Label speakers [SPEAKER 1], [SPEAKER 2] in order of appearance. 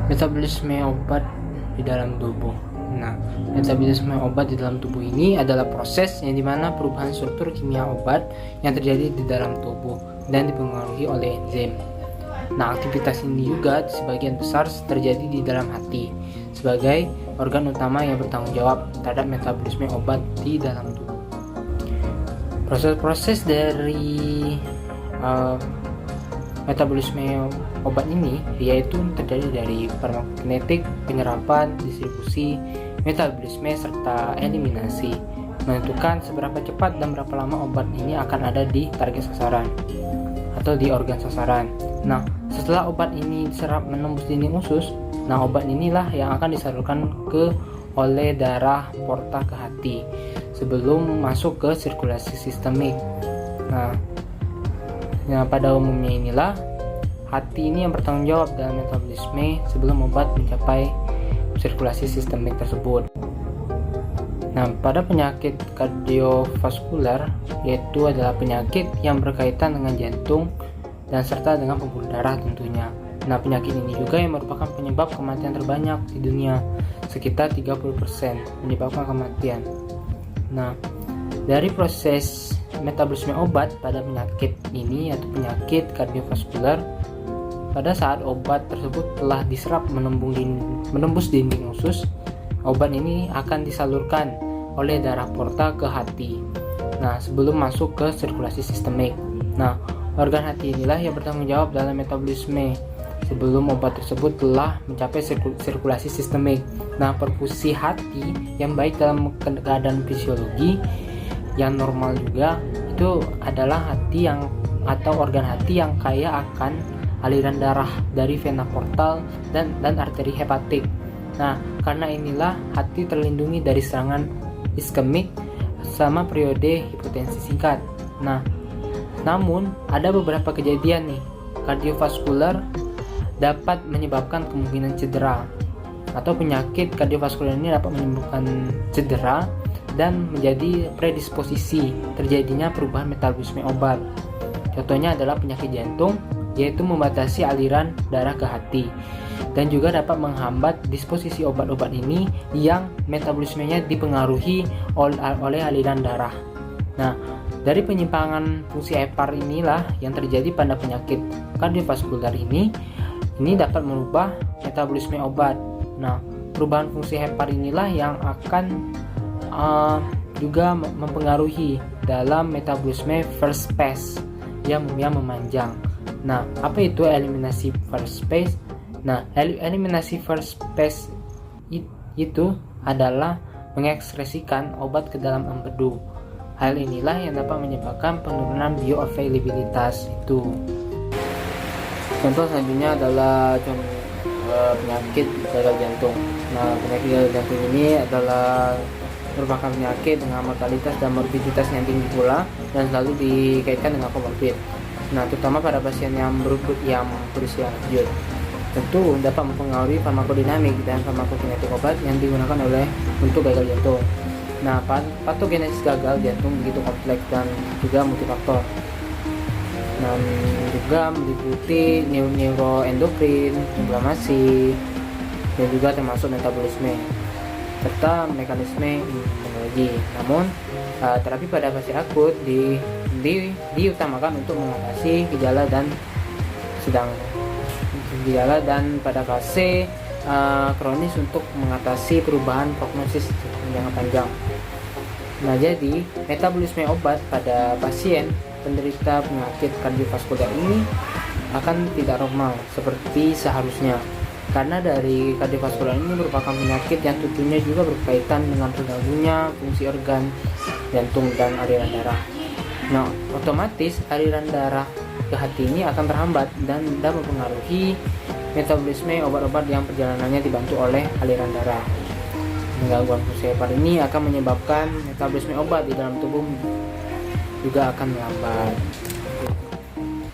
[SPEAKER 1] Metabolisme obat di dalam tubuh. Nah, metabolisme obat di dalam tubuh ini adalah proses yang dimana perubahan struktur kimia obat yang terjadi di dalam tubuh dan dipengaruhi oleh enzim. Nah, aktivitas ini juga sebagian besar terjadi di dalam hati sebagai organ utama yang bertanggung jawab terhadap metabolisme obat di dalam tubuh. Proses-proses dari metabolisme obat ini yaitu terjadi dari farmakokinetik, penyerapan, distribusi, metabolisme, serta eliminasi, menentukan seberapa cepat dan berapa lama obat ini akan ada di target sasaran atau di organ sasaran. Nah, setelah obat ini diserap menembus dinding usus, nah obat inilah yang akan disalurkan oleh darah porta ke hati sebelum masuk ke sirkulasi sistemik. Nah, pada umumnya inilah hati ini yang bertanggung jawab dalam metabolisme sebelum obat mencapai sirkulasi sistemik tersebut. Nah, pada penyakit kardiovaskular, yaitu adalah penyakit yang berkaitan dengan jantung dan serta dengan pembuluh darah tentunya. Nah, penyakit ini juga yang merupakan penyebab kematian terbanyak di dunia, sekitar 30% menyebabkan kematian. Nah, dari proses metabolisme obat pada penyakit ini atau penyakit kardiovaskular, pada saat obat tersebut telah diserap menembus dinding usus, obat ini akan disalurkan oleh darah porta ke hati. Nah, sebelum masuk ke sirkulasi sistemik. Nah, organ hati inilah yang bertanggung jawab dalam metabolisme sebelum obat tersebut telah mencapai sirkulasi sistemik. Nah, perfusi hati yang baik dalam keadaan fisiologi yang normal juga itu adalah hati yang atau organ hati yang kaya akan aliran darah dari vena portal dan arteri hepatik. Nah, karena inilah hati terlindungi dari serangan iskemik sama periode hipotensi singkat. Nah, namun ada beberapa kejadian nih kardiovaskular dapat menyebabkan kemungkinan cedera atau penyakit kardiovaskular ini dapat menyebabkan cedera dan menjadi predisposisi terjadinya perubahan metabolisme obat. Contohnya adalah penyakit jantung, yaitu membatasi aliran darah ke hati dan juga dapat menghambat disposisi obat-obat ini yang metabolismenya dipengaruhi oleh aliran darah. Nah, dari penyimpangan fungsi hepar inilah yang terjadi pada penyakit kardiovaskular ini dapat merubah metabolisme obat. Nah, perubahan fungsi hepar inilah yang akan juga mempengaruhi dalam metabolisme first phase yang memanjang. Nah, apa itu eliminasi first phase? Nah, eliminasi first phase itu adalah mengekspresikan obat ke dalam empedu. Hal inilah yang dapat menyebabkan penurunan bioavailabilitas itu. Contoh selanjutnya adalah penyakit gagal jantung. Nah, penyakit gagal jantung ini adalah merupakan penyakit dengan mortalitas dan morbiditas yang tinggi pula dan selalu dikaitkan dengan komorbid. Nah, terutama pada pasien yang berusia lanjut. Tentu dapat mempengaruhi farmakodinamik dan farmakokinetik obat yang digunakan untuk gagal jantung. Nah, patogenesis gagal jantung begitu kompleks dan juga multifaktor. Nah, juga meliputi neuroendokrin, inflamasi, dan juga termasuk metabolisme serta mekanisme imunologi. Namun, terapi pada fase akut diutamakan untuk mengatasi gejala dan pada fase kronis untuk mengatasi perubahan prognosis jangka panjang. Nah, jadi metabolisme obat pada pasien penderita penyakit kardiovaskular ini akan tidak normal seperti seharusnya. Karena dari kardiovaskular ini merupakan penyakit yang tentunya juga berkaitan dengan terganggunya fungsi organ jantung dan aliran darah. Nah, otomatis aliran darah ke hati ini akan terhambat dan mempengaruhi metabolisme obat-obat yang perjalanannya dibantu oleh aliran darah. Gangguan fungsi hepar ini akan menyebabkan metabolisme obat di dalam tubuh juga akan melambat.